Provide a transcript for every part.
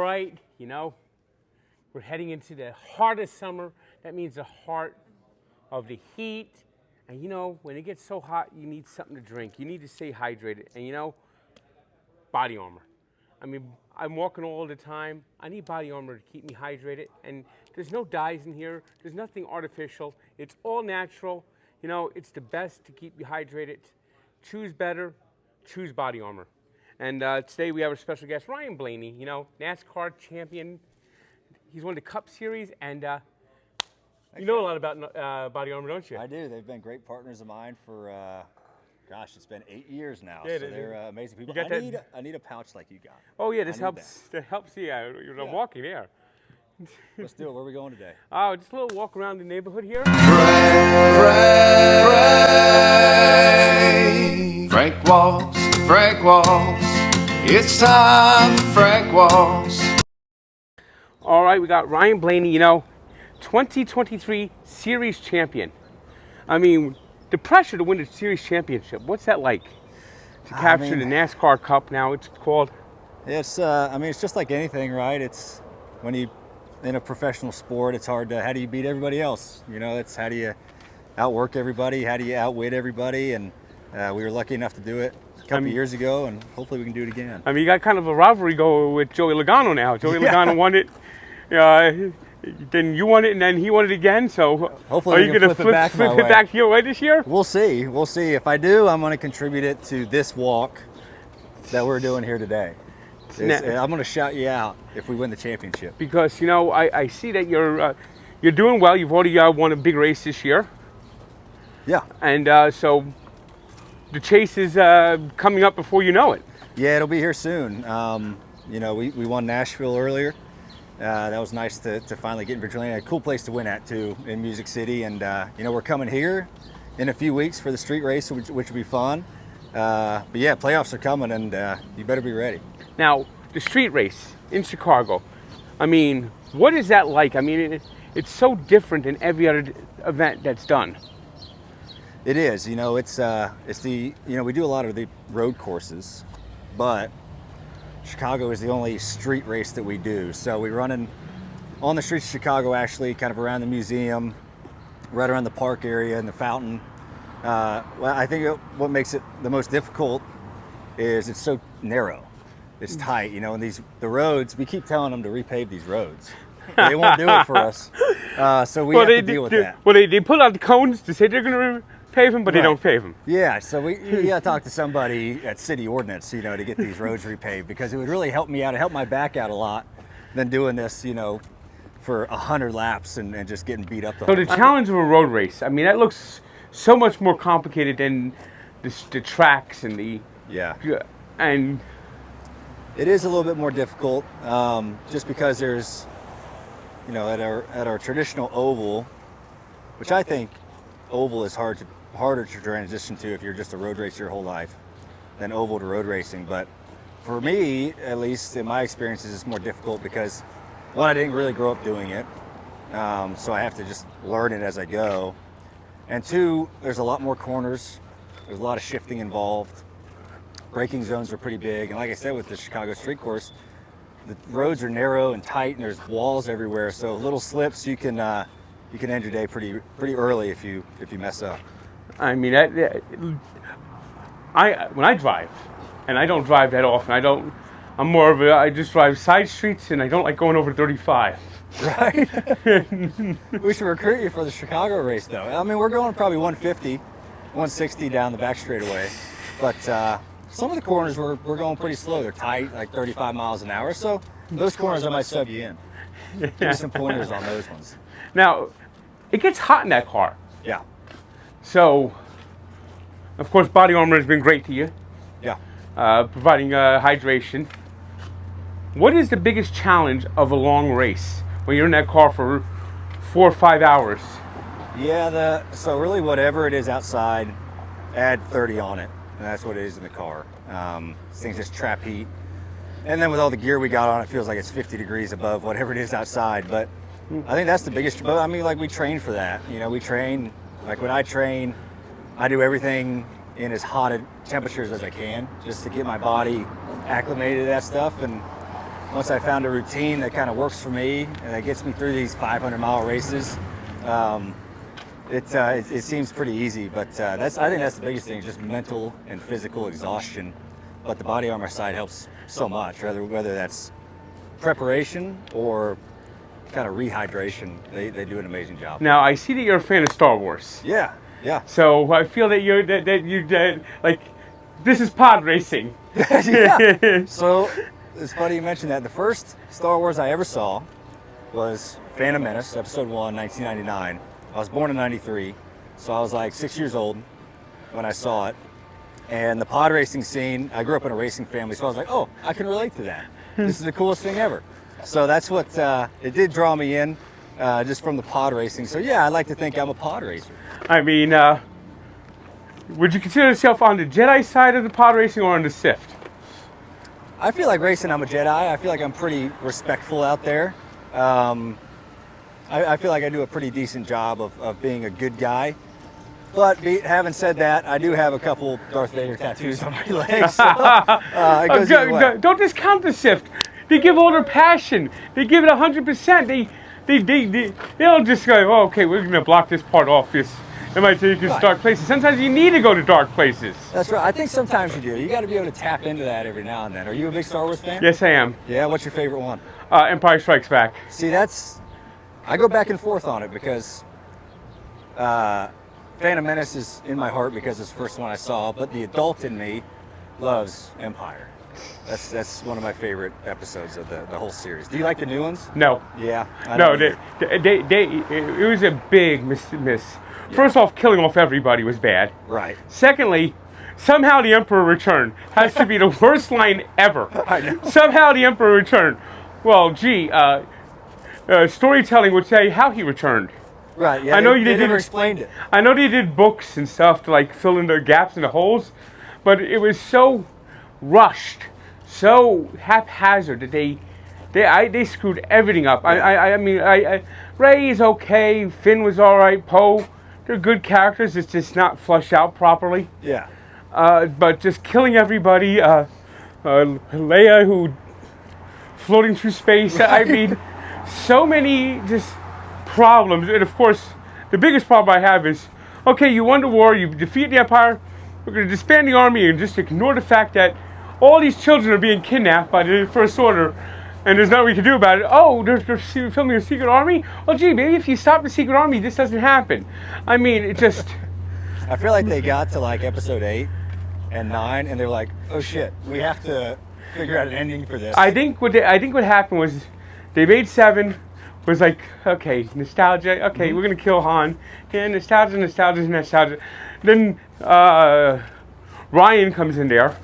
right, you know, we're heading into the heart of summer. That means the heart of the heat. And you know, when it gets so hot, you need something to drink. You need to stay hydrated. And you know, Body Armor. I mean, I'm walking all the time. I need Body Armor to keep me hydrated. And there's no dyes in here. There's nothing artificial. It's all natural. You know, it's the best to keep you hydrated. Choose better. Choose Body Armor. And today we have a special guest, Ryan Blaney, you know, NASCAR champion. He's won the Cup Series, and you know a lot about Body Armor, don't you? I do. They've been great partners of mine for, gosh, it's been 8 years now. Yeah, so they're amazing people. I need a pouch like you got. Oh yeah, this helps. That helps you. You're walking there. Let's do it. Where are we going today? Oh, just a little walk around the neighborhood here. Frank walks, Frank walks. It's time for Frank walks. All right, we got Ryan Blaney, you know, 2023 Series champion. I mean, the pressure to win the Series championship, what's that like? To capture the NASCAR Cup now, it's called. It's, I mean, it's just like anything, right? It's when you, in a professional sport, it's hard to, how do you beat everybody else? You know, it's how do you outwork everybody? How do you outwit everybody? And we were lucky enough to do it a couple of years ago, and hopefully we can do it again. I mean, you got kind of a rivalry going with Joey Logano now. Joey Logano won it. Then you won it, and then he won it again. So hopefully, are you going to flip it back your way this year? We'll see. We'll see. If I do, I'm going to contribute it to this walk that we're doing here today. I'm going to shout you out if we win the championship. Because you know, I see that you're doing well. You've already won a big race this year. Yeah. And so the chase is coming up before you know it. Yeah, it'll be here soon. You know, we won Nashville earlier. That was nice to finally get in Virginia. A cool place to win at too, in Music City. And you know, we're coming here in a few weeks for the street race, which will be fun. But yeah, playoffs are coming, and you better be ready. Now, the street race in Chicago. I mean, what is that like? I mean, it's so different than every other event that's done. It is. You know, it's the, you know, we do a lot of the road courses, but Chicago is the only street race that we do. So we're running on the streets of Chicago, actually, kind of around the museum, right around the park area and the fountain. Well, I think what makes it the most difficult is it's so narrow. It's tight, you know, and the roads, we keep telling them to repave these roads. They won't do it for us. So we have to deal with that. Well, they pull out the cones to say they're going to pave them, but they don't pave them. Yeah, so we got to talk to somebody at City Ordnance, you know, to get these roads repaved, because it would really help me out. It helped my back out a lot than doing this, you know, for 100 laps and just getting beat up. So the challenge of a road race, I mean, that looks so much more complicated than the tracks and the... Yeah. And... It is a little bit more difficult, just because there's, you know, at our traditional oval, which I think oval is harder to transition to if you're just a road racer your whole life than oval to road racing. But for me, at least in my experiences, it's more difficult because, one, I didn't really grow up doing it, so I have to just learn it as I go. And two, there's a lot more corners. There's a lot of shifting involved. Braking zones are pretty big, and like I said, with the Chicago street course, the roads are narrow and tight, and there's walls everywhere. So little slips, you can end your day pretty early if you mess up. I mean, when I drive, and I don't drive that often. I just drive side streets, and I don't like going over 35. Right. We should recruit you for the Chicago race, though. I mean, we're going probably 150, 160 down the back straightaway, but. Some of the corners we're going pretty slow. They're tight, like 35 miles an hour. So those corners I might sub you in. Give me some pointers on those ones. Now, it gets hot in that car. Yeah. So, of course, Body Armor has been great to you. Yeah. Providing hydration. What is the biggest challenge of a long race when you're in that car for 4 or 5 hours? Yeah, so really whatever it is outside, add 30 on it. And that's what it is in the car. This thing's just trap heat. And then with all the gear we got on, it feels like it's 50 degrees above whatever it is outside. But I think that's the biggest, I mean, like, we train for that. You know, we train, like when I train, I do everything in as hot temperatures as I can, just to get my body acclimated to that stuff. And once I found a routine that kind of works for me and that gets me through these 500-mile races, it seems pretty easy. But I think that's the biggest thing, just mental and physical exhaustion. But the Body Armor side helps so much, whether that's preparation or kind of rehydration. They do an amazing job. Now, I see that you're a fan of Star Wars. Yeah. So I feel that you're like, this is pod racing. Yeah. So it's funny you mentioned that. The first Star Wars I ever saw was Phantom Menace, Episode 1, 1999. I was born in '93, so I was like 6 years old when I saw it. And the pod racing scene, I grew up in a racing family, so I was like, oh, I can relate to that. This is the coolest thing ever. So that's what it did draw me in, just from the pod racing. So yeah, I like to think I'm a pod racer. I mean, would you consider yourself on the Jedi side of the pod racing or on the Sith? I feel like racing, I'm a Jedi. I feel like I'm pretty respectful out there. I feel like I do a pretty decent job of being a good guy. But having said that, I do have a couple Darth Vader tattoos on my legs. So, it goes either way. Don't discount the Sith. They give all their passion. They give it 100%. They don't just go, oh, okay, we're going to block this part off. It might take you to dark places. Sometimes you need to go to dark places. That's right. I think sometimes you do. You got to be able to tap into that every now and then. Are you a big Star Wars fan? Yes, I am. Yeah, what's your favorite one? Empire Strikes Back. See, I go back and forth on it because Phantom Menace is in my heart because it's the first one I saw, but the adult in me loves Empire. That's one of my favorite episodes of the whole series. Do you like the new ones? No. Yeah. No, it was a big miss. First off, killing off everybody was bad. Right. Secondly, somehow the Emperor returned. Has to be the worst line ever. I know. Somehow the Emperor returned. Well, gee, storytelling would say how he returned. Right, yeah, I know they never explained it. I know they did books and stuff to like fill in the gaps and the holes, but it was so rushed, so haphazard that they screwed everything up. I mean, Rey is okay, Finn was all right, Poe, they're good characters. It's just not flushed out properly. Yeah. But just killing everybody, Leia who floating through space. Right. I mean, so many just problems. And of course, the biggest problem I have is, okay, you won the war, you defeat the Empire, we're going to disband the army and just ignore the fact that all these children are being kidnapped by the First Order, and there's nothing we can do about it. Oh, they're filming a secret army? Well, gee, maybe if you stop the secret army, this doesn't happen. I mean, it just... I feel like they got to like episode 8 and 9, and they're like, oh shit, we have to figure out an ending for this. I think what happened was they made 7, was like, okay, nostalgia, okay, we're going to kill Han. Yeah, nostalgia. Then Ryan comes in there,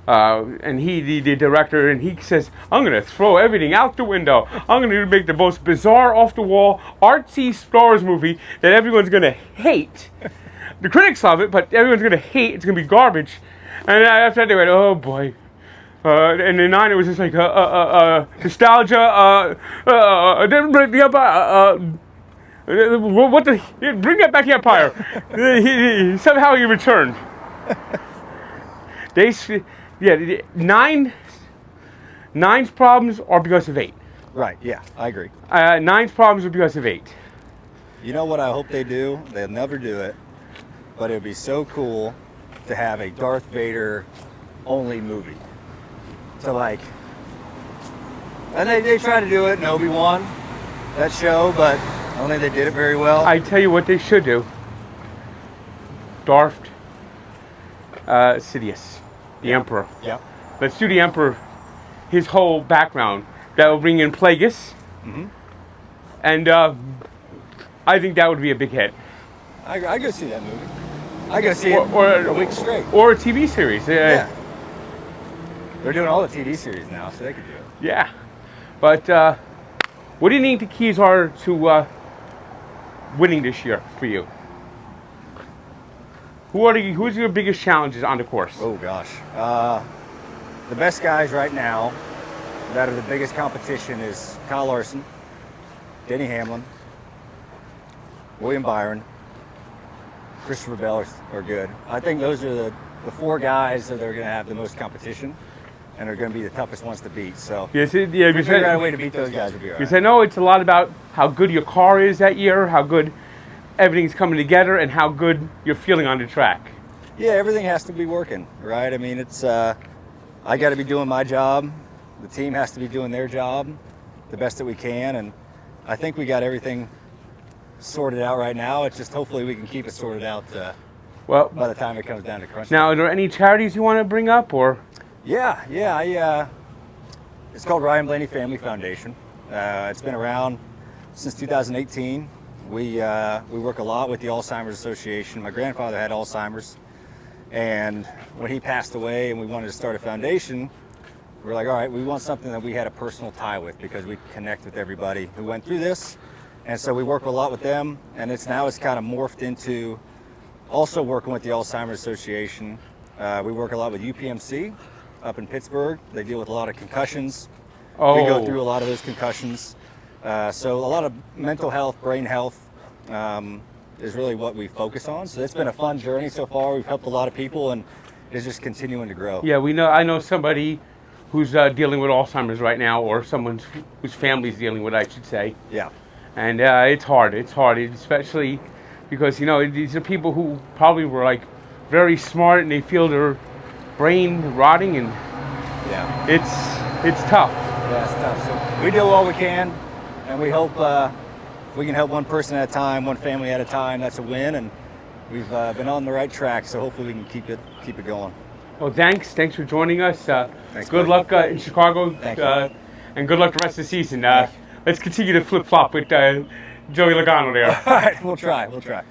and he, the director, and he says, I'm going to throw everything out the window. I'm going to make the most bizarre, off-the-wall, artsy Star Wars movie that everyone's going to hate. The critics love it, but everyone's going to hate. It's going to be garbage. And after that, they went, oh boy. And in 9, it was just like nostalgia. Bring that back, the Empire. Somehow he returned. Nine's problems are because of 8. Right. Yeah, I agree. 9's problems are because of 8. You know what I hope they do? They'll never do it, but it would be so cool to have a Darth Vader only movie. So like, and they try to do it in Obi-Wan, that show, but I don't think they did it very well. I tell you what they should do. Darth Sidious, the Emperor. Yeah. Let's do the Emperor, his whole background. That will bring in Plagueis. And I think that would be a big hit. I go see that movie. I go see it a week straight. Or a TV series. Yeah. They're doing all the TV series now, so they could do it. Yeah. But what do you think the keys are to winning this year for you? Who's your biggest challenges on the course? Oh, gosh. The best guys right now that are the biggest competition is Kyle Larson, Denny Hamlin, William Byron, Christopher Bell are good. I think those are the 4 guys that are going to have the most competition. and are going to be the toughest ones to beat. So yeah, if we figure out a way to beat those guys, we'll be all right. Because I know it's a lot about how good your car is that year, how good everything's coming together, and how good you're feeling on the track. Yeah, everything has to be working, right? I mean, it's I got to be doing my job. The team has to be doing their job the best that we can, and I think we got everything sorted out right now. It's just hopefully we can keep it sorted out Well, by the time it comes down to crunch now, time. are there any charities you want to bring up, or? Yeah. It's called Ryan Blaney Family Foundation. It's been around since 2018. We work a lot with the Alzheimer's Association. My grandfather had Alzheimer's, and when he passed away and we wanted to start a foundation, we were like, all right, we want something that we had a personal tie with because we connect with everybody who went through this. And so we work a lot with them, and it's kind of morphed into also working with the Alzheimer's Association. We work a lot with UPMC up in Pittsburgh. They deal with a lot of concussions. Oh. We go through a lot of those concussions. So a lot of mental health, brain health is really what we focus on. So it's been a fun journey so far. We've helped a lot of people, and it's just continuing to grow. Yeah, I know somebody who's dealing with Alzheimer's right now, or someone whose family's dealing with it, I should say. Yeah. And it's hard, especially because, these are people who probably were like very smart and they feel their brain rotting, and Yeah. it's tough. Yeah, it's tough. So we do all we can, and we hope we can help one person at a time, one family at a time. That's a win, and we've been on the right track. So hopefully we can keep it going. Well, thanks for joining us. Thanks, good buddy. luck in Chicago, Thank you. and good luck the rest of the season. Let's continue to flip-flop with Joey Logano there. All right, we'll try.